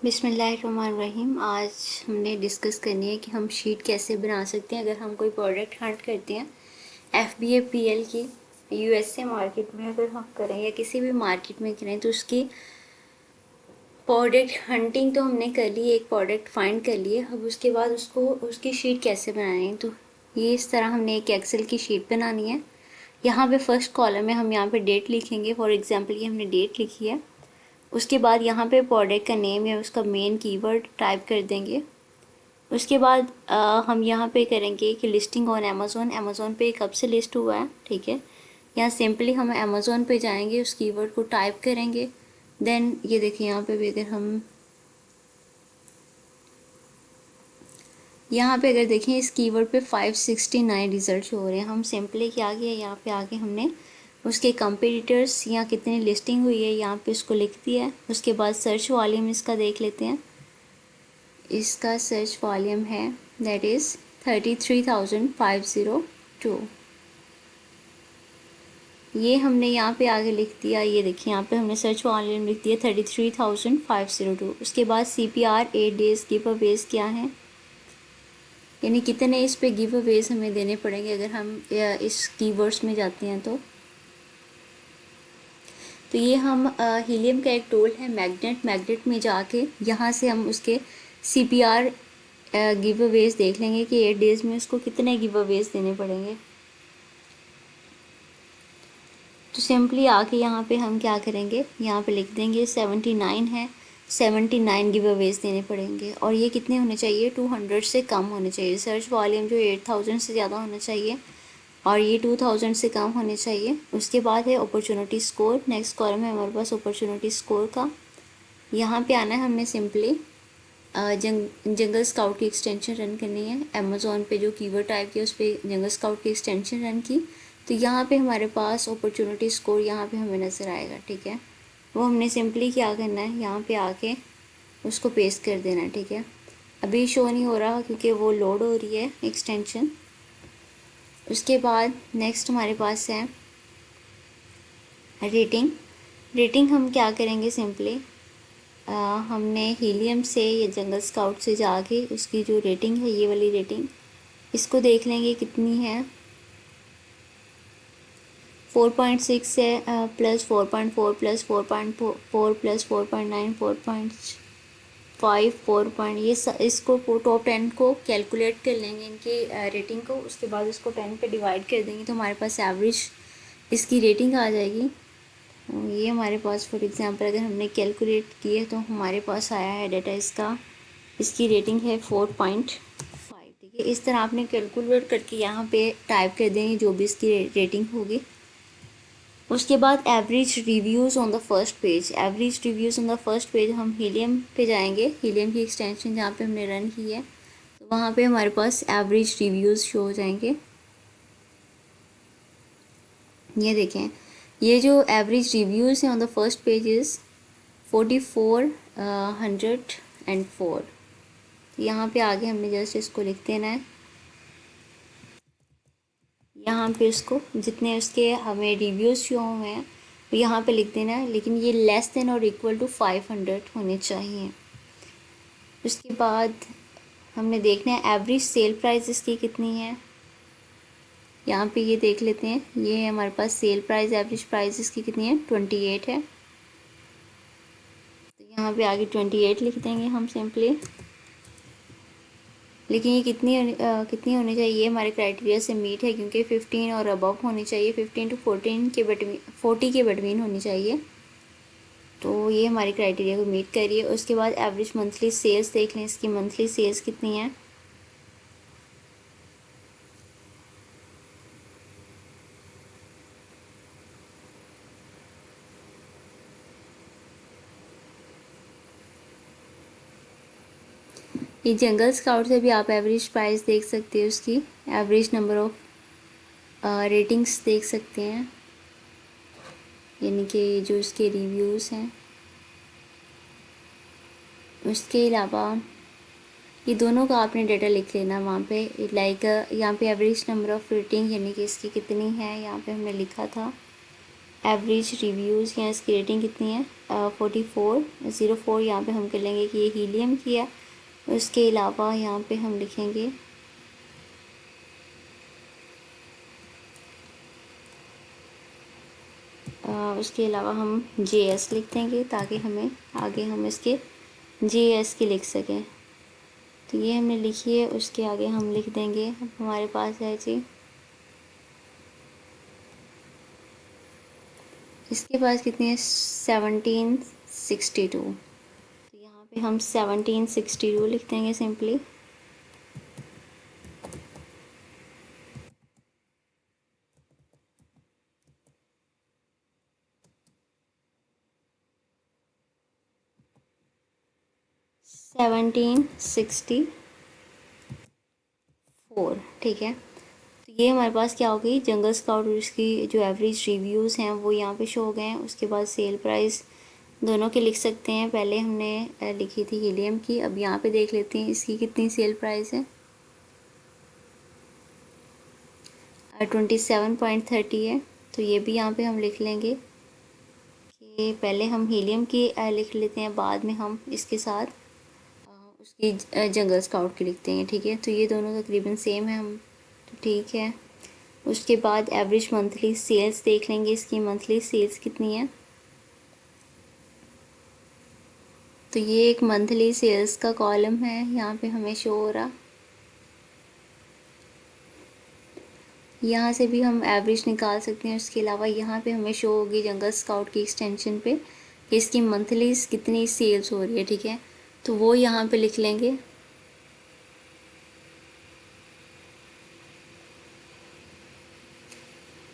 बिस्मिल्लाहिर्रहमानिर्रहीम। आज हमने डिस्कस करनी है कि हम शीट कैसे बना सकते हैं अगर हम कोई प्रोडक्ट हंट करते हैं FBA-PL की USA मार्केट में अगर हम करें या किसी भी मार्केट में करें तो उसकी प्रोडक्ट हंटिंग तो हमने कर ली, एक प्रोडक्ट फाइंड कर लिए। अब उसके बाद उसको उसकी शीट कैसे बनानी है, तो ये इस तरह हमने एक एक्सेल की शीट बनानी है। यहाँ पे फर्स्ट कॉलम में हम यहाँ पे डेट लिखेंगे। फॉर एग्जांपल ये हमने डेट लिखी है। उसके बाद यहाँ पे प्रोडक्ट का नेम या उसका मेन कीवर्ड टाइप कर देंगे। उसके बाद हम यहाँ पे करेंगे कि लिस्टिंग ऑन अमेज़ोन पे कब से लिस्ट हुआ है, ठीक है। यहाँ सिंपली हम अमेज़ोन पे जाएंगे, उस कीवर्ड को टाइप करेंगे। देन ये देखिए यहाँ पे भी अगर हम यहाँ पे अगर देखें इस कीवर्ड पे 569 रिजल्ट हो रहे हैं। हम सिंपली क्या किया, यहाँ पे आके हमने उसके कंपटीटर्स यहाँ कितनी लिस्टिंग हुई है यहाँ पे उसको लिख दिया है। उसके बाद सर्च वॉल्यूम इसका देख लेते हैं। इसका सर्च वॉल्यूम है दैट इज़ 33,502। ये हमने यहाँ पे आगे लिख दिया। ये देखिए यहाँ पे हमने सर्च वॉल्यूम लिख दिया 33,502। उसके बाद CPR 8 डेज गिव अवेज क्या है, यानी कितने इस पे गिव अवेज हमें देने पड़ेंगे अगर हम इस कीवर्ड्स में जाते हैं तो ये हम हीलियम का एक टूल है मैग्नेट में जाके यहाँ से हम उसके CPR गिव अवेज देख लेंगे कि 8 डेज़ में उसको कितने गिव अवेज देने पड़ेंगे। तो सिंपली आके यहाँ पे हम क्या करेंगे, यहाँ पे लिख देंगे 79 है, 79 गिव अवेज देने पड़ेंगे। और ये कितने होने चाहिए, 200 से कम होने चाहिए। सर्च वॉल्यूम जो 8000 से ज़्यादा होना चाहिए और ये 2000 से कम होने चाहिए। उसके बाद है अपॉर्चुनिटी स्कोर। नेक्स्ट कॉलम है हमारे पास अपॉर्चुनिटी स्कोर का। यहाँ पे आना है हमने सिंपली जंगल स्काउट की एक्सटेंशन रन करनी है। अमेज़ोन पे जो कीवर्ड टाइप किया उस पर जंगल स्काउट की एक्सटेंशन रन की तो यहाँ पे हमारे पास अपॉर्चुनिटी स्कोर यहाँ पे हमें नज़र आएगा, ठीक है। वो हमने सिंपली क्या करना है, यहाँ पे आके उसको पेस्ट कर देना है, ठीक है। अभी शो नहीं हो रहा क्योंकि वो लोड हो रही है एक्सटेंशन। उसके बाद नेक्स्ट हमारे पास है रेटिंग हम क्या करेंगे, सिंपली हमने हीलियम से या जंगल स्काउट से जाके उसकी जो रेटिंग है, ये वाली रेटिंग, इसको देख लेंगे कितनी है। 4.6 है, प्लस 4.4 प्लस 4.4 प्लस 4.9 4.5 4 पॉइंट, ये इसको टॉप 10 को कैलकुलेट कर लेंगे इनकी रेटिंग को। उसके बाद उसको 10 पे डिवाइड कर देंगे तो हमारे पास एवरेज इसकी रेटिंग आ जाएगी। ये हमारे पास फॉर एग्ज़ाम्पल अगर हमने कैलकुलेट किए तो हमारे पास आया है डाटा इसकी रेटिंग है 4.5, ठीक है। इस तरह आपने कैलकुलेट करके यहाँ पे टाइप कर देंगे जो भी इसकी रेटिंग होगी। उसके बाद average reviews on the first page हम हीलियम पे जाएंगे। हीलियम की एक्सटेंशन जहाँ पे हमने रन की है तो वहाँ पे हमारे पास एवरेज रिव्यूज़ शो हो जाएंगे। ये देखें, ये जो एवरेज रिव्यूज़ हैं on the first page is 4404। यहाँ पे आगे हमने जस्ट इसको लिख देना है। यहाँ पे इसको जितने उसके हमें रिव्यूज़ शो हुए हैं तो यहाँ पे लिख देना है, लेकिन ये लेस देन और इक्वल टू 500 होने चाहिए। उसके बाद हमने देखना है एवरेज सेल प्राइस इसकी कितनी है। यहाँ पे ये देख लेते हैं, ये है हमारे पास सेल प्राइस, एवरेज प्राइस इसकी कितनी है, 28 है। तो यहाँ पे आगे 28 लिख देंगे हम सिंपली। लेकिन ये कितनी होनी चाहिए, ये हमारे क्राइटेरिया से मीट है क्योंकि 15 और अबव होनी चाहिए, 15 to 14 के बिटवीन, 40 के बिटवीन होनी चाहिए। तो ये हमारी क्राइटेरिया को मीट कर रही है। उसके बाद एवरेज मंथली सेल्स देख लें, इसकी मंथली सेल्स कितनी है। ये जंगल स्काउट से भी आप एवरेज प्राइस देख सकते हो, उसकी एवरेज नंबर ऑफ रेटिंग्स देख सकते हैं, यानी कि जो उसके रिव्यूज़ हैं। उसके अलावा ये दोनों का आपने डाटा लिख लेना वहाँ पे, यहाँ पे एवरेज नंबर ऑफ़ रेटिंग यानी कि इसकी कितनी है, यहाँ पे हमने लिखा था एवरेज रिव्यूज़ यहाँ इसकी रेटिंग कितनी है, 4404। यहाँ पे हम कर लेंगे कि ये हीलियम की है। उसके अलावा यहाँ पे हम लिखेंगे उसके अलावा हम JS लिख देंगे ताकि हमें आगे हम इसके JS की लिख सकें। तो ये हमने लिखी है, उसके आगे हम लिख देंगे। अब हमारे पास है जी, इसके पास कितनी है, 1762। तो यहाँ पे हम 1762 लिख देंगे सिंपली। सेवनटीन सिक्सटी फोर, ठीक है। तो ये हमारे पास क्या हो गई, जंगल स्काउट और इसकी जो एवरेज रिव्यूज़ हैं वो यहाँ पे शो हो गए हैं। उसके बाद सेल प्राइस दोनों के लिख सकते हैं। पहले हमने लिखी थी हीलियम की, अब यहाँ पे देख लेते हैं इसकी कितनी सेल प्राइस है। 27.30 है। तो ये भी यहाँ पे हम लिख लेंगे कि पहले हम हीलियम की लिख लेते हैं, बाद में हम इसके साथ उसकी जंगल स्काउट की लिखते हैं, ठीक है। तो ये दोनों तकरीबन सेम है, हम तो ठीक है। उसके बाद एवरेज मंथली सेल्स देख लेंगे, इसकी मंथली सेल्स कितनी है। तो ये एक मंथली सेल्स का कॉलम है, यहाँ पे हमें शो हो रहा। यहाँ से भी हम एवरेज निकाल सकते हैं। उसके अलावा यहाँ पे हमें शो होगी जंगल स्काउट की एक्सटेंशन पे कि इसकी मंथली कितनी सेल्स हो रही है, ठीक है। तो वो यहाँ पे लिख लेंगे।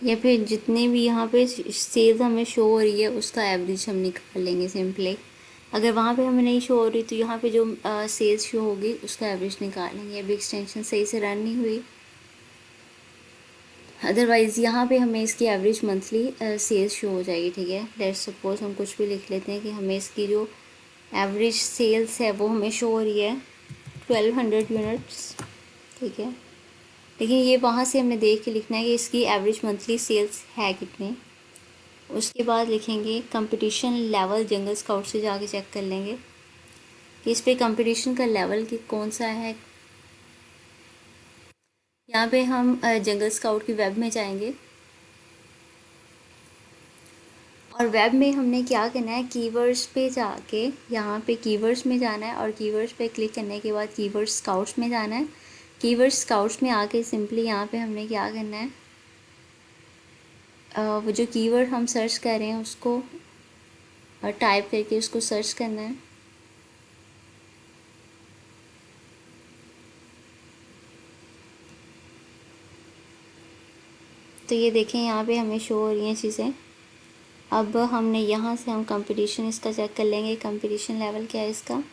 या फिर जितने भी यहाँ पे सेल्स हमें शो हो रही है उसका एवरेज हम निकाल लेंगे सिंपली। अगर वहाँ पे हमें नहीं शो हो रही तो यहाँ पे जो सेल्स शो होगी उसका एवरेज निकाल लेंगे। अभी एक्सटेंशन सही से रन नहीं हुई, अदरवाइज़ यहाँ पे हमें इसकी एवरेज मंथली सेल्स शो हो जाएगी, ठीक है। लेट्स सपोज हम कुछ भी लिख लेते हैं कि हमें इसकी जो एवरेज सेल्स है वो हमें शो हो रही है 1200 यूनिट्स, ठीक है। लेकिन ये वहाँ से हमने देख के लिखना है कि इसकी एवरेज मंथली सेल्स है कितनी। उसके बाद लिखेंगे कंपटीशन लेवल, जंगल स्काउट से जाके चेक कर लेंगे कि इस पे कंपटीशन का लेवल कि कौन सा है। यहाँ पे हम जंगल स्काउट की वेब में जाएंगे और वेब में हमने क्या करना है, कीवर्ड्स पे जाके यहाँ पे कीवर्ड्स में जाना है और कीवर्ड्स पे क्लिक करने के बाद कीवर्ड स्काउट्स में जाना है। कीवर्ड स्काउट्स में आके सिंपली यहाँ पे हमने क्या करना है, वो जो कीवर्ड हम सर्च कर रहे हैं उसको टाइप करके उसको सर्च करना है। तो ये देखें यहाँ पे हमें शो हो रही हैं चीज़ें। अब हमने यहाँ से हम कंपटीशन इसका चेक कर लेंगे, कंपटीशन लेवल क्या है इसका।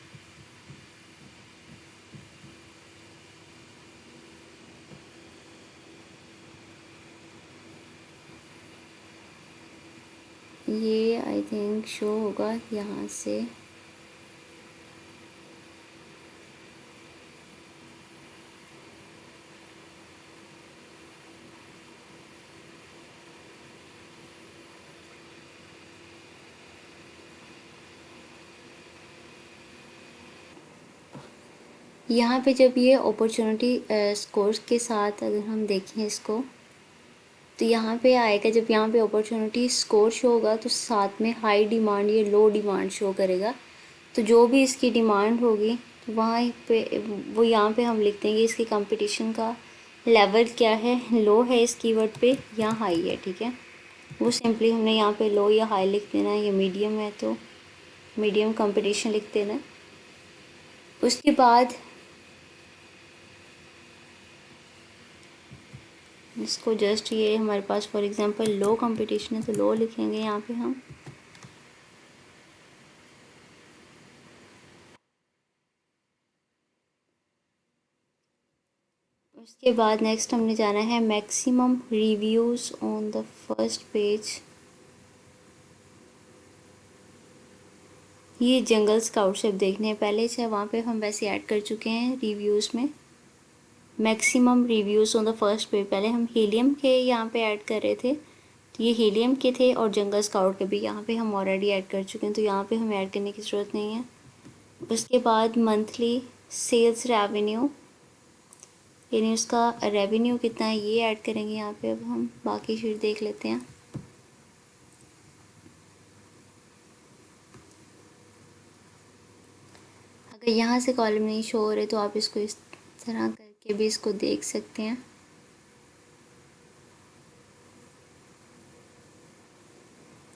ये आई थिंक शो होगा यहाँ से। यहाँ पे जब ये अपॉर्चुनिटी स्कोर्स के साथ अगर हम देखें इसको, तो यहाँ पे आएगा, जब यहाँ पे अपॉर्चुनिटी स्कोर शो होगा तो साथ में हाई डिमांड या लो डिमांड शो करेगा। तो जो भी इसकी डिमांड होगी तो वहाँ पे वो यहाँ पे हम लिख देंगे इसकी कंपटीशन का लेवल क्या है, लो है इस कीवर्ड पे या हाई है, ठीक है। वो सिंपली हमने यहाँ पे लो या हाई लिख देना है। ये मीडियम है तो मीडियम कंपटीशन लिख देना। उसके बाद इसको जस्ट ये हमारे पास फॉर एग्जांपल लो कंपटीशन है तो लो लिखेंगे यहाँ पे हम। उसके बाद नेक्स्ट हमने जाना है maximum reviews on the first page. ये जंगल स्काउट से अब देखने हैं, पहले से वहाँ पे हम वैसे ऐड कर चुके हैं रिव्यूज़ में। Maximum reviews on the first page पहले हम हीलियम के यहाँ पे ऐड कर रहे थे, तो ये हीलियम के थे और जंगल स्काउट के भी यहाँ पे हम ऑलरेडी ऐड कर चुके हैं, तो यहाँ पे हमें ऐड करने की ज़रूरत नहीं है। उसके बाद मंथली सेल्स रेवेन्यू, यानी उसका रेवेन्यू कितना है ये ऐड करेंगे यहाँ पे। अब हम बाकी शीट देख लेते हैं। अगर यहाँ से कॉलम नहीं शो हो रहे तो आप इसको इस तरह करके भी इसको देख सकते हैं।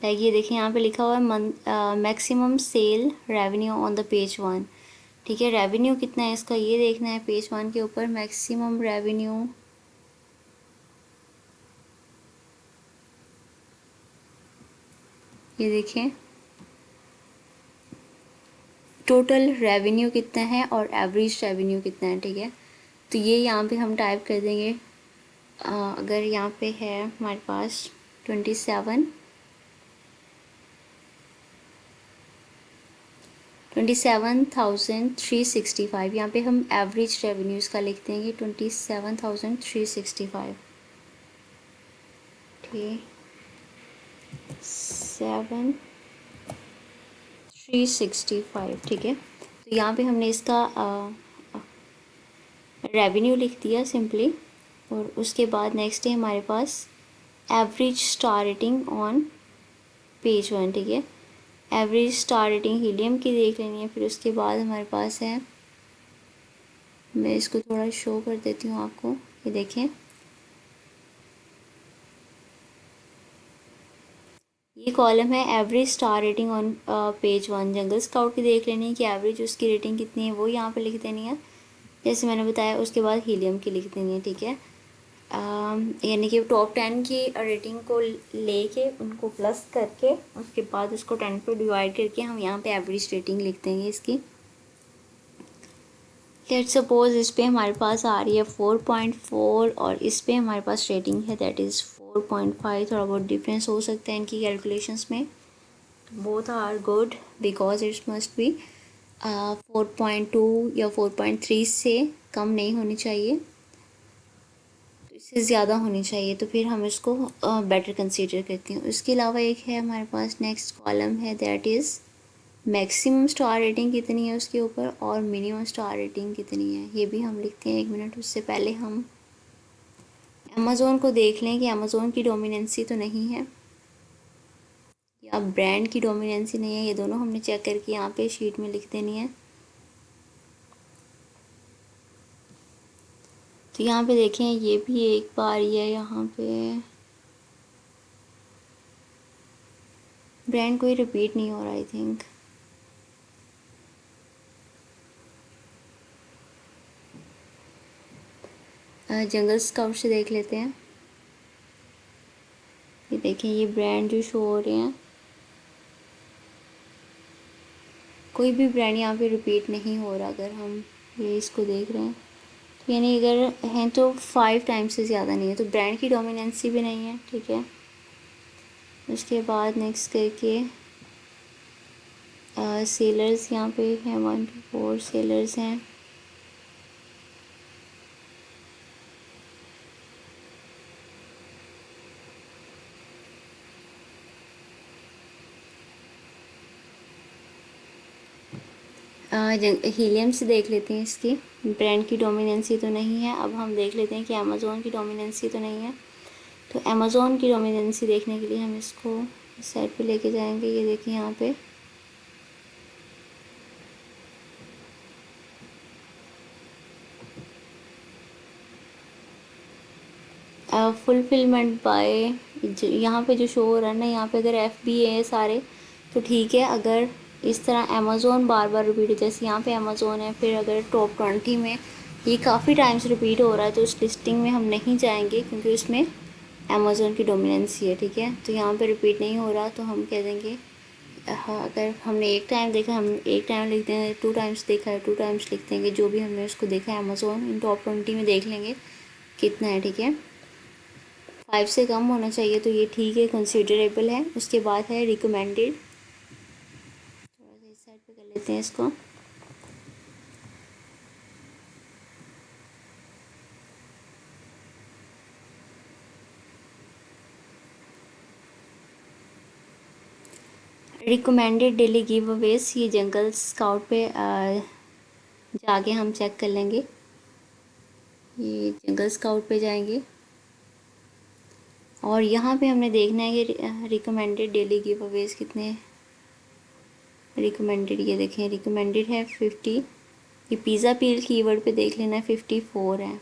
लाइक ये देखिए यहाँ पे लिखा हुआ है maximum sale revenue on the page 1। ठीक है, रेवेन्यू कितना है इसका ये देखना है पेज 1 के ऊपर। मैक्सिमम रेवेन्यू ये देखें, टोटल रेवेन्यू कितना है और एवरेज रेवेन्यू कितना है। ठीक है, तो ये यहाँ पे हम टाइप कर देंगे। अगर यहाँ पे है हमारे पास 27,365, यहाँ पे हम एवरेज रेवेन्यूज़ का लिख देंगे 27,365। ठीक, 7,365। ठीक है, तो यहाँ पे हमने इसका रेवेन्यू लिख दिया सिंपली। और उसके बाद नेक्स्ट है हमारे पास average star rating on page 1। ठीक है, एवरेज स्टार रेटिंग हीलियम की देख लेनी है। फिर उसके बाद हमारे पास है, मैं इसको थोड़ा शो कर देती हूँ आपको, ये देखें ये कॉलम है average star rating on page 1। Jungle scout की देख लेनी है कि एवरेज उसकी रेटिंग कितनी है वो यहाँ पे लिख देनी है जैसे मैंने बताया। उसके बाद हीलियम की लिख देनी है। ठीक है, यानी कि टॉप 10 की रेटिंग को लेके उनको प्लस करके उसके बाद उसको 10 पे डिवाइड करके हम यहाँ पे एवरेज रेटिंग लिख देंगे इसकी। लेट्स सपोज इस पे हमारे पास आ रही है 4.4 और इस पे हमारे पास रेटिंग है दैट इज़ 4.5। थोड़ा बहुत डिफरेंस हो सकता है इनकी कैलकुलेशंस में। Both are good because it's must be 4.2 या 4.3 से कम नहीं होनी चाहिए, तो इससे ज़्यादा होनी चाहिए, तो फिर हम इसको बेटर कंसीडर करते हैं। उसके अलावा एक है हमारे पास नेक्स्ट कॉलम है that is maximum star rating कितनी है उसके ऊपर और मिनिमम स्टार रेटिंग कितनी है ये भी हम लिखते हैं। 1 मिनट, उससे पहले हम अमेज़ोन को देख लें कि अमेज़ोन की डोमिनेंसी तो नहीं है या ब्रांड की डोमिनेंसी नहीं है। ये दोनों हमने चेक करके यहाँ पे शीट में लिख देनी है। तो यहाँ पे देखें ये भी एक बार ये यहाँ पे ब्रांड कोई रिपीट नहीं हो रहा आई थिंक। जंगल स्काउट से देख लेते हैं। ये देखें ये ब्रांड जो शो हो रहे हैं, कोई भी ब्रांड यहाँ पे रिपीट नहीं हो रहा। अगर हम ये इसको देख रहे हैं तो यानी अगर हैं तो 5 टाइम्स से ज़्यादा नहीं है, तो ब्रांड की डोमिनेंसी भी नहीं है। ठीक है, उसके बाद नेक्स्ट करके सेलर्स यहाँ पे हैं 1 to 4 सेलर्स हैं। हीलियम से देख लेते हैं इसकी ब्रांड की डोमिनेंसी तो नहीं है। अब हम देख लेते हैं कि अमेज़ोन की डोमिनेंसी तो नहीं है। तो अमेज़ोन की डोमिनेंसी देखने के लिए हम इसको साइड पे लेके जाएंगे। ये देखिए यहाँ पे फुलफिलमेंट बाय, यहाँ पे जो शो हो रहा है ना यहाँ पे अगर FBA है सारे तो ठीक है। अगर इस तरह अमेज़ोन बार बार रिपीट हो, जैसे यहाँ पे अमेज़ोन है, फिर अगर टॉप 20 में ये काफ़ी टाइम्स रिपीट हो रहा है तो उस लिस्टिंग में हम नहीं जाएंगे क्योंकि उसमें अमेज़ोन की डोमिनेंसी है। ठीक है, तो यहाँ पे रिपीट नहीं हो रहा तो हम कह देंगे हाँ। अगर हमने एक टाइम देखा हम एक टाइम लिख देंगे, 2 टाइम्स देखा है 2 टाइम्स लिख देंगे, जो भी हमने उसको देखा है अमेज़ोन इन टॉप 20 में देख लेंगे कितना है। ठीक है, 5 से कम होना चाहिए तो ये ठीक है, कंसिडरेबल है। उसके बाद है रिकमेंडेड, थोड़ा सा इस साइड पे कर लेते हैं इसको। रिकमेंडेड डेली गिव अवेज, ये जंगल स्काउट पे जाके हम चेक कर लेंगे। ये जंगल स्काउट पे जाएंगे और यहाँ पे हमने देखना है कि रिकमेंडेड डेली गिव अवेज कितने रिकमेंडेड, ये देखें रिकमेंडेड है 50। ये पिज़्ज़ा पील कीवर्ड पे देख लेना है 54 है।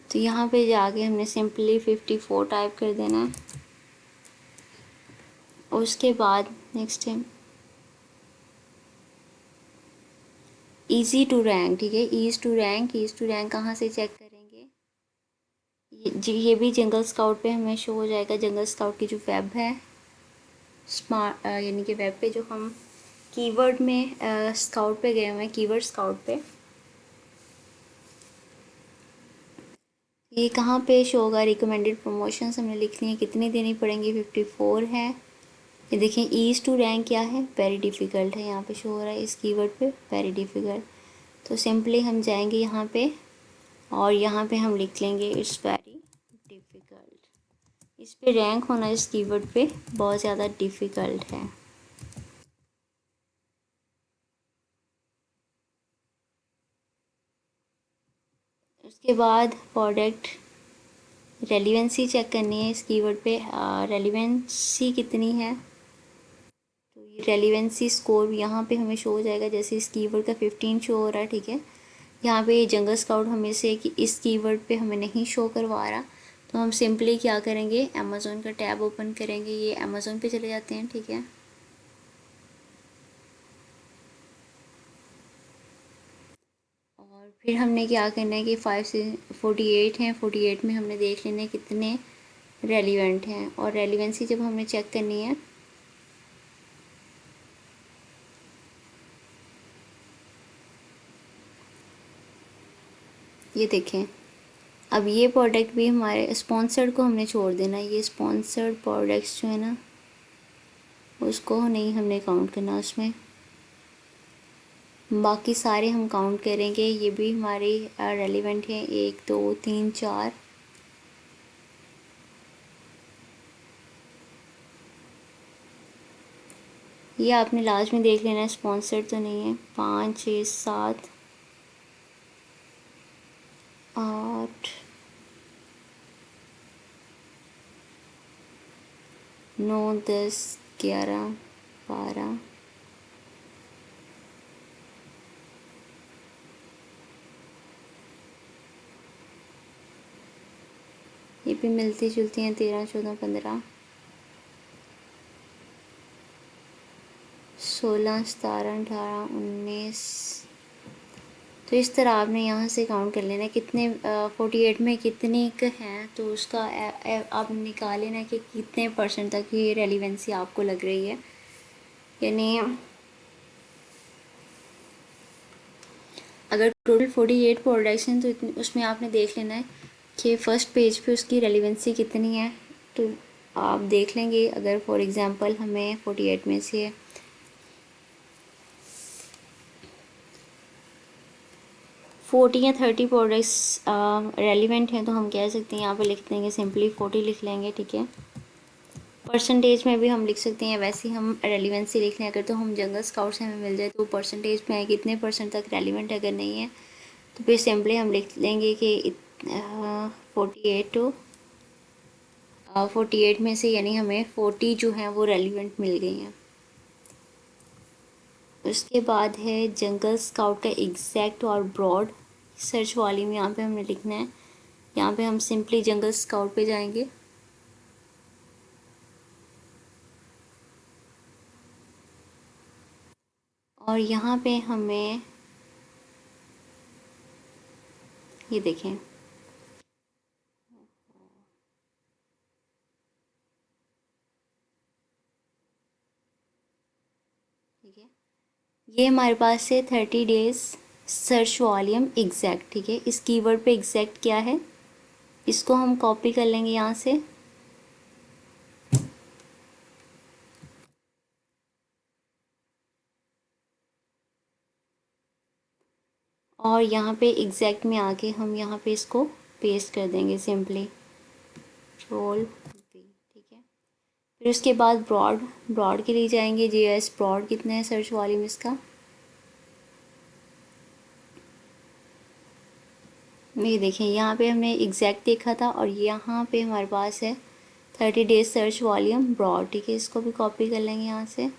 तो यहाँ पे जाके हमने सिंपली 54 टाइप कर देना है। उसके बाद नेक्स्ट है ईजी टू रैंक, ठीक है। ईज टू रैंक कहाँ से चेक करेंगे? ये भी जंगल स्काउट पे हमें शो हो जाएगा। जंगल स्काउट की जो वेब है स्मार्ट यानी कि वेब पे जो हम कीवर्ड में स्काउट पे गए हुए हैं, कीवर्ड स्काउट पे, ये कहाँ पे शो होगा? रिकमेंडेड प्रमोशंस हमने लिखनी है, कितनी देनी पड़ेंगी? 54 है। ये देखें ईज टू रैंक क्या है? वेरी डिफ़िकल्ट है, यहाँ पे शो हो रहा है इस कीवर्ड पे वेरी डिफ़िकल्ट। तो सिंपली हम जाएंगे यहाँ पे और यहाँ पे हम लिख लेंगे इट्स वेरी डिफ़िकल्ट। इस पे रैंक होना इस कीवर्ड पे बहुत ज़्यादा डिफ़िकल्ट है। उसके बाद प्रोडक्ट रेलिवेंसी चेक करनी है इस कीवर्ड पे, रेलिवेंसी कितनी है? तो ये रेलिवेंसी स्कोर यहाँ पे हमें शो हो जाएगा, जैसे इस कीवर्ड का 15 शो हो रहा है, ठीक है। यहाँ पे जंगल स्काउट हमें से कि इस कीवर्ड पे हमें नहीं शो करवा रहा, तो हम सिंपली क्या करेंगे, अमेज़ोन का टैब ओपन करेंगे। ये अमेज़ोन पे चले जाते हैं, ठीक है। और फिर हमने क्या करना है कि 5 से 48 हैं, 48 में हमने देख लेना है कितने रेलिवेंट हैं। और रेलिवेंसी जब हमने चेक करनी है, ये देखें अब ये प्रोडक्ट भी हमारे स्पॉन्सर्ड को हमने छोड़ देना है। ये स्पॉन्सर्ड प्रोडक्ट्स जो है ना, उसको नहीं हमने काउंट करना उसमें, बाकी सारे हम काउंट करेंगे। ये भी हमारे रेलिवेंट हैं, 1 2 3 4। ये आपने लास्ट में देख लेना है स्पॉन्सर्ड तो नहीं है। 5 6 7 8 9 10 11 12। ये भी मिलती जुलती हैं, 13 14 15 16 17 18 19। तो इस तरह आपने यहाँ से काउंट कर लेना कितने 48 में कितने क हैं, तो उसका आप निकाल लेना कि कितने परसेंट तक ये रेलिवेंसी आपको लग रही है। यानी अगर टोटल 48 प्रोडक्ट्स हैं तो उसमें आपने देख लेना है कि फ़र्स्ट पेज पे उसकी रेलिवेंसी कितनी है। तो आप देख लेंगे, अगर फॉर एग्ज़ाम्पल हमें 48 में से 40 या 30 प्रोडक्ट्स रेलिवेंट हैं, तो हम कह सकते हैं यहाँ पे लिख देंगे सिंपली 40 लिख लेंगे, ठीक है। परसेंटेज में भी हम लिख सकते हैं, वैसे ही हम रेलिवेंसी लिख लें। अगर तो हम जंगल स्काउट से हमें मिल जाए तो परसेंटेज में है कितने परसेंट तक रेलिवेंट, अगर नहीं है तो फिर सिंपली हम लिख लेंगे कि 48 टू 48 में से यानी हमें 40 जो हैं वो रेलिवेंट मिल गई हैं। उसके बाद है जंगल स्काउट का एग्जैक्ट और ब्रॉड सर्च वॉल्यूम, यहाँ पे हमने लिखना है। यहाँ पे हम सिंपली जंगल स्काउट पे जाएंगे और यहाँ पे हमें ये देखें, ठीक है। ये हमारे पास है 30 डेज सर्च वॉल्यूम एग्जैक्ट, ठीक है। इस कीवर्ड पे एग्जैक्ट क्या है, इसको हम कॉपी कर लेंगे यहाँ से और यहाँ पे एग्जैक्ट में आके हम यहाँ पे इसको पेस्ट कर देंगे सिंपली। कंट्रोल V, ठीक है। फिर उसके बाद ब्रॉड, ब्रॉड के लिए जाएंगे, GIS ब्रॉड कितना है सर्च वॉल्यूम इसका, ये देखें यहाँ पे हमने एग्जैक्ट देखा था और यहाँ पे हमारे पास है 30 डेज सर्च वॉल्यूम ब्रॉड, ठीक है। इसको भी कॉपी कर लेंगे यहाँ से,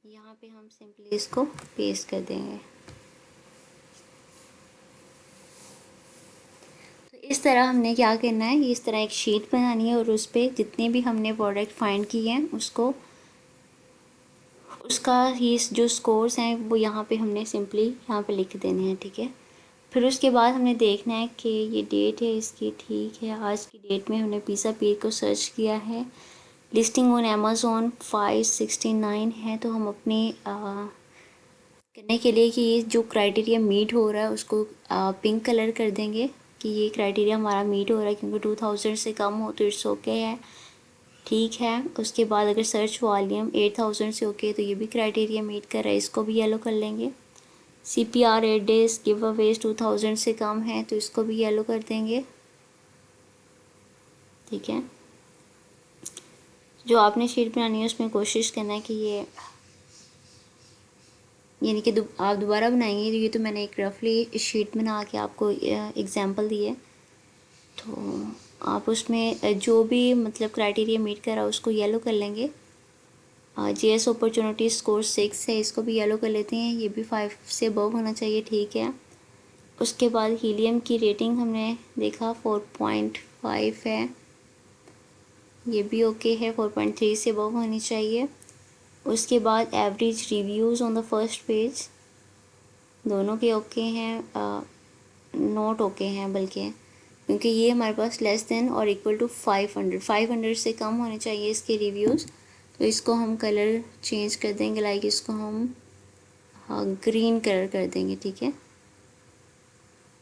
यहाँ पे हम सिंपली इसको पेस्ट कर देंगे। तो इस तरह हमने क्या करना है, इस तरह एक शीट बनानी है और उस पर जितने भी हमने प्रोडक्ट फाइंड किए हैं उसको, उसका ही जो स्कोर्स हैं वो यहाँ पे हमने सिंपली यहाँ पे लिख देने हैं, ठीक है। फिर उसके बाद हमने देखना है कि ये डेट है इसकी, ठीक है, आज की डेट में हमने पिज़्ज़ा पीर को सर्च किया है, लिस्टिंग ऑन अमेज़ॉन 569 है। तो हम अपने करने के लिए कि ये जो क्राइटेरिया मीट हो रहा है उसको पिंक कलर कर देंगे कि ये क्राइटेरिया हमारा मीट हो रहा है, क्योंकि 2000 से कम हो तो इट्स ओके है, ठीक है। उसके बाद अगर सर्च वॉल्यूम 8000 से ओके तो ये भी क्राइटेरिया मीट कर रहा है, इसको भी येलो कर लेंगे। CPR 8 डेज गिव अवेज 2000 से कम है तो इसको भी येलो कर देंगे, ठीक है। जो आपने शीट बनानी है उसमें कोशिश करना है कि ये, यानी कि आप दोबारा बनाएंगे तो ये तो मैंने एक रफली शीट बना के आपको एग्जांपल दी है, तो आप उसमें जो भी मतलब क्राइटेरिया मीट कर रहा है उसको येलो कर लेंगे। GS अपॉर्चुनिटी स्कोर 6 है, इसको भी येलो कर लेते हैं, ये भी 5 से अबव होना चाहिए, ठीक है। उसके बाद हीलियम की रेटिंग हमने देखा 4.5 है, ये भी ओके है, 4.3 से अबव होनी चाहिए। उसके बाद average reviews on the first page दोनों के ओके हैं, नोट ओके हैं बल्कि, क्योंकि ये हमारे पास लेस देन और इक्वल टू 500 से कम होने चाहिए इसके रिव्यूज़। तो इसको हम कलर चेंज कर देंगे, लाइक इसको हम ग्रीन कलर कर देंगे, ठीक है,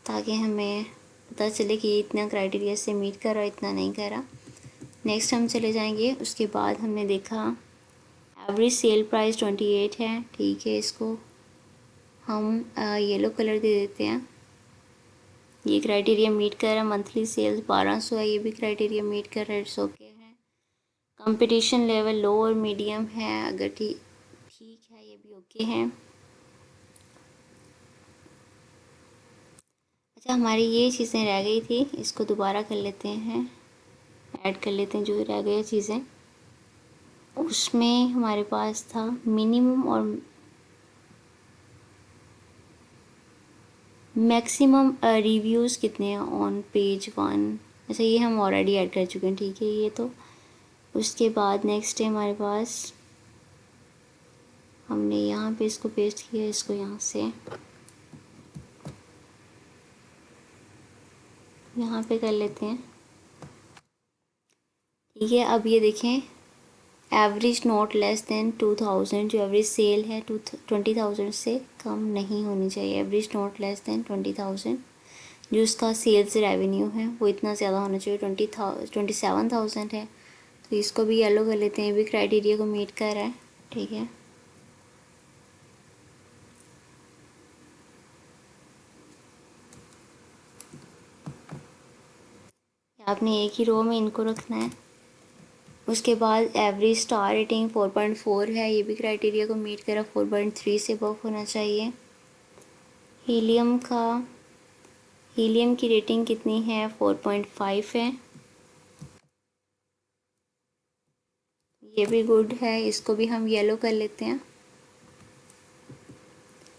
ताकि हमें पता चले कि ये इतना क्राइटेरिया से मीट कर रहा है, इतना नहीं कर रहा। नेक्स्ट हम चले जाएंगे, उसके बाद हमने देखा एवरेज सेल प्राइस 28 है, ठीक है, इसको हम येलो कलर दे देते हैं, ये क्राइटेरिया मीट कर रहा है। मंथली सेल्स 1200 है, ये भी क्राइटेरिया मीट कर रहा है, इट्स ओके है। कंपटीशन लेवल लो और मीडियम है, अगर ठीक है, ये भी ओके है। अच्छा, हमारी ये चीज़ें रह गई थी, इसको दोबारा कर लेते हैं, ऐड कर लेते हैं जो रह गई चीज़ें। उसमें हमारे पास था मिनिमम और मैक्सिमम रिव्यूज़ कितने हैं ऑन पेज 1। अच्छा, ये हम ऑलरेडी ऐड कर चुके हैं, ठीक है, ये तो। उसके बाद नेक्स्ट है हमारे पास, हमने यहाँ पे इसको पेस्ट किया, इसको यहाँ से यहाँ पे कर लेते हैं, ठीक है। अब ये देखें, एवरेज नॉट लेस देन 2000, जो एवरेज सेल है 20,000 से कम नहीं होनी चाहिए, एवरेज नॉट लेस देन 20,000। जो उसका सेल्स रेवेन्यू है वो इतना ज़्यादा होना चाहिए, 27,000 है, तो इसको भी येलो कर लेते हैं, ये भी क्राइटेरिया को मीट कर रहा है, ठीक है। आपने एक ही रो में इनको रखना है। उसके बाद एवरेज स्टार रेटिंग 4.4 है, ये भी क्राइटेरिया को मीट करा, 4.3 से अबव होना चाहिए। हीलियम की रेटिंग कितनी है, 4.5 है, ये भी गुड है, इसको भी हम येलो कर लेते हैं।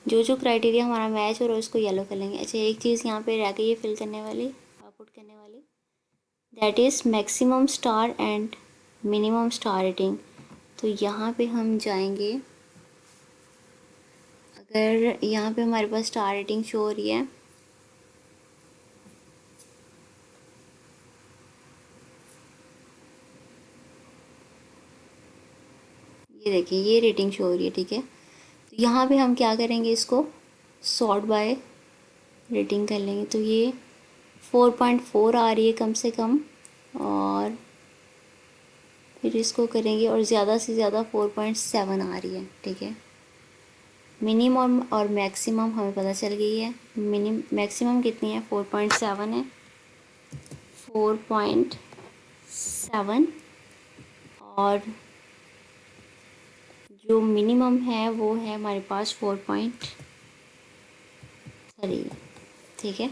जो जो क्राइटेरिया हमारा मैच हो रहा है उसको येलो कर लेंगे। अच्छा, एक चीज़ यहाँ पे रह गई है फिल करने वाली, पुट करने वाली, that is maximum star and minimum star rating. तो यहाँ पे हम जाएंगे, अगर यहाँ पे हमारे पास स्टार रेटिंग शो हो रही है, ये देखिए ये रेटिंग शो हो रही है, ठीक है। तो यहाँ पे हम क्या करेंगे, इसको सॉर्ट बाय रेटिंग कर लेंगे, तो ये 4.4 आ रही है कम से कम, और फिर इसको करेंगे और ज़्यादा से ज़्यादा 4.7 आ रही है, ठीक है। मिनिमम और मैक्सिमम हमें पता चल गई है। मैक्सिमम कितनी है, 4.7 है, 4.7। और जो मिनिमम है वो है हमारे पास 4.3। ठीक है,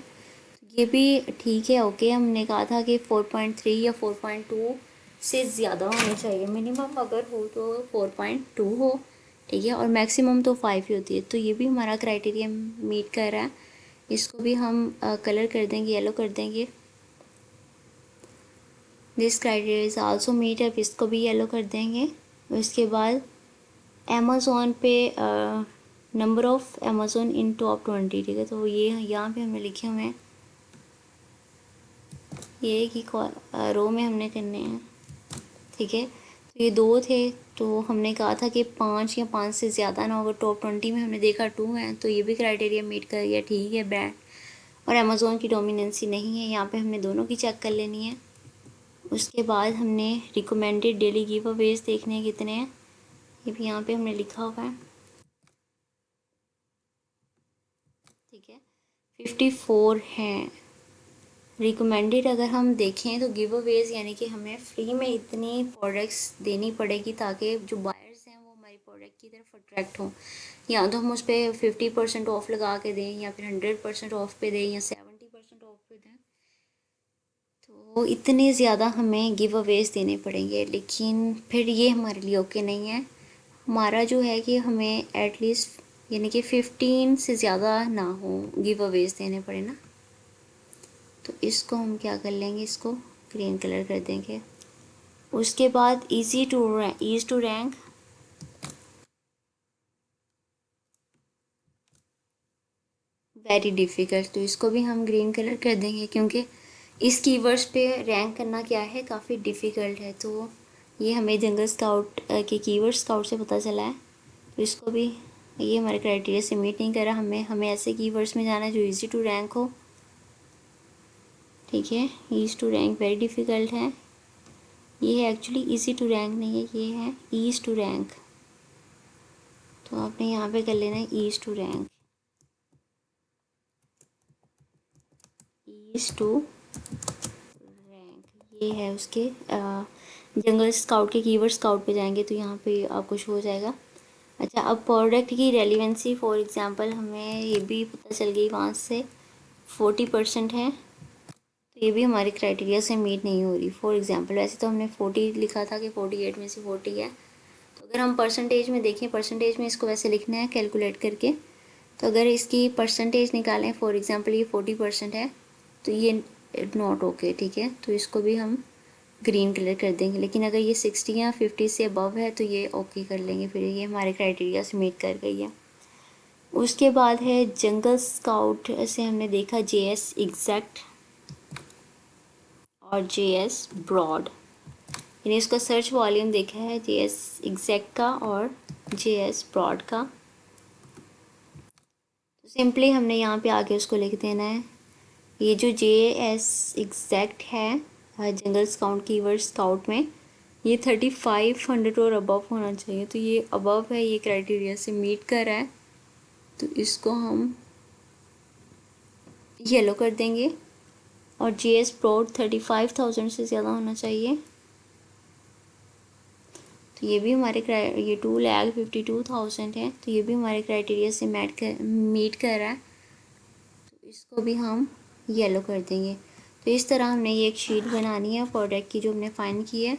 ये भी ठीक है। ओके, हमने कहा था कि 4.3 या 4.2 से ज़्यादा होना चाहिए। मिनिमम अगर हो तो 4.2 हो, ठीक है, और मैक्सिमम तो 5 ही होती है। तो ये भी हमारा क्राइटेरिया मीट कर रहा है। इसको भी हम कलर कर देंगे, येलो कर देंगे। This criteria is also meet, अब इसको भी येलो कर देंगे। उसके बाद अमेज़ोन पे number of Amazon in top 20, ठीक है, तो ये यहाँ पे हमने लिखे हुए हैं, ये एक ही रो में हमने करने हैं। ठीक है, तो ये 2 थे, तो हमने कहा था कि 5 या 5 से ज़्यादा ना होगा। टॉप 20 में हमने देखा 2 है, तो ये भी क्राइटेरिया मीट कर गया। ठीक है, ब्रांड और अमेज़ोन की डोमिनेंसी नहीं है, यहाँ पे हमने दोनों की चेक कर लेनी है। उसके बाद हमने रिकमेंडेड डेली गिव अवेज देखने हैं कितने हैं, ये भी यहाँ पे हमने लिखा हुआ है। ठीक है, 54 हैं रिकमेंडेड। अगर हम देखें तो गिव अवेज यानी कि हमें फ्री में इतनी प्रोडक्ट्स देनी पड़ेगी ताकि जो बायर्स हैं वो हमारी प्रोडक्ट की तरफ अट्रैक्ट हों। या तो हम उस पर 50% ऑफ लगा के दें, या फिर 100% ऑफ पे दें, या 70% ऑफ पे दें। तो इतने ज़्यादा हमें गिव अवेज देने पड़ेंगे, लेकिन फिर ये हमारे लिए ओके नहीं है। हमारा जो है कि हमें एटलीस्ट यानी कि 15 से ज़्यादा ना हो गिव अवेज देने पड़े ना। तो इसको हम क्या कर लेंगे, इसको ग्रीन कलर कर देंगे। उसके बाद easy to rank, very difficult, तो इसको भी हम ग्रीन कलर कर देंगे, क्योंकि इस कीवर्ड्स पे रैंक करना क्या है, काफ़ी डिफ़िकल्ट है। तो ये हमें जंगल स्काउट के कीवर्ड स्काउट से पता चला है। तो इसको भी, ये हमारे क्राइटेरिया से मीट नहीं कर रहा। हमें ऐसे कीवर्ड्स में जाना है जो ईज़ी टू रैंक हो। ठीक है, easy to rank very difficult है। ये है एक्चुअली ईज़ी टू रैंक नहीं है, ये है ईज़ टू रैंक। तो आपने यहाँ पे कर लेना है easy to rank, easy to rank, ये है उसके जंगल स्काउट के कीवर्ड स्काउट पे जाएंगे तो यहाँ पे आपको शो हो जाएगा। अच्छा, अब प्रोडक्ट की रेलिवेंसी फॉर एग्जांपल हमें ये भी पता चल गई वहाँ से 40% है, तो ये भी हमारे क्राइटेरिया से मीट नहीं हो रही। फॉर एग्जांपल वैसे तो हमने 40 लिखा था कि 48 में से 40 है। तो अगर हम परसेंटेज में देखें, परसेंटेज में इसको वैसे लिखना है कैलकुलेट करके। तो अगर इसकी परसेंटेज निकालें, फॉर एग्जांपल ये 40% है, तो ये नॉट ओके। ठीक है, तो इसको भी हम ग्रीन कलर कर देंगे। लेकिन अगर ये 60 या 50 से अबव है तो ये ओके कर लेंगे, फिर ये हमारे क्राइटेरिया से मीट कर गई है। उसके बाद है जंगल स्काउट से हमने देखा JS एग्जैक्ट और JS ब्रॉड, यानी उसका सर्च वॉल्यूम देखा है JS एग्जैक्ट का और JS ब्रॉड का। तो सिंपली हमने यहाँ पे आके उसको लिख देना है। ये जो JS एग्जैक्ट है जंगल स्काउट कीवर्ड स्काउट में, ये 3500 और अबव होना चाहिए। तो ये अबव है, ये क्राइटेरिया से मीट कर रहा है, तो इसको हम येलो कर देंगे। और JS प्रोड 35,000 से ज़्यादा होना चाहिए, तो ये भी हमारे ये 2,52,000 है, तो ये भी हमारे क्राइटेरिया से मीट कर रहा है, तो इसको भी हम येलो कर देंगे। तो इस तरह हमने ये एक शीट बनानी है प्रोडक्ट की जो हमने फाइंड की है,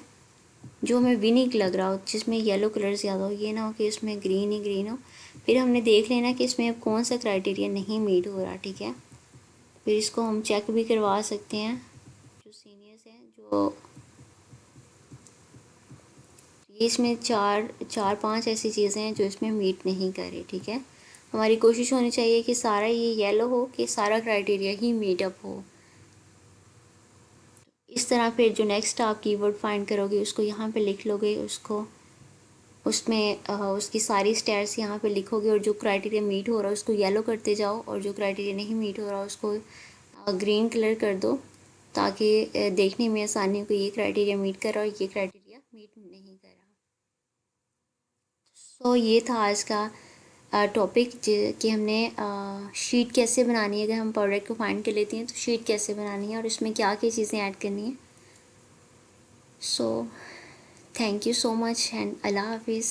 जो हमें विनिक लग रहा हो, जिसमें येलो कलर ज़्यादा हो। ये ना हो कि इसमें ग्रीन ही ग्रीन हो। फिर हमने देख लेना कि इसमें अब कौन सा क्राइटेरिया नहीं मीट हो रहा। ठीक है, फिर इसको हम चेक भी करवा सकते हैं जो सीनियर्स हैं, जो ये इसमें चार पांच ऐसी चीज़ें हैं जो इसमें मीट नहीं कर रही। ठीक है, हमारी कोशिश होनी चाहिए कि सारा ये येलो हो, कि सारा क्राइटेरिया ही मीट अप हो। इस तरह फिर जो नेक्स्ट आप कीवर्ड फाइंड करोगे उसको यहाँ पे लिख लोगे, उसको उसमें उसकी सारी स्टैट्स यहाँ पे लिखोगे, और जो क्राइटेरिया मीट हो रहा है उसको येलो करते जाओ, और जो क्राइटेरिया नहीं मीट हो रहा उसको ग्रीन कलर कर दो, ताकि देखने में आसानी हो कि ये क्राइटेरिया मीट कर रहा है और ये क्राइटेरिया मीट नहीं कर रहा। सो ये था आज का टॉपिक कि हमने शीट कैसे बनानी है। अगर हम प्रोडक्ट को फाइंड कर लेते हैं तो शीट कैसे बनानी है और इसमें क्या क्या चीज़ें ऐड करनी है। So thank you so much and अल्लाह हाफिज़।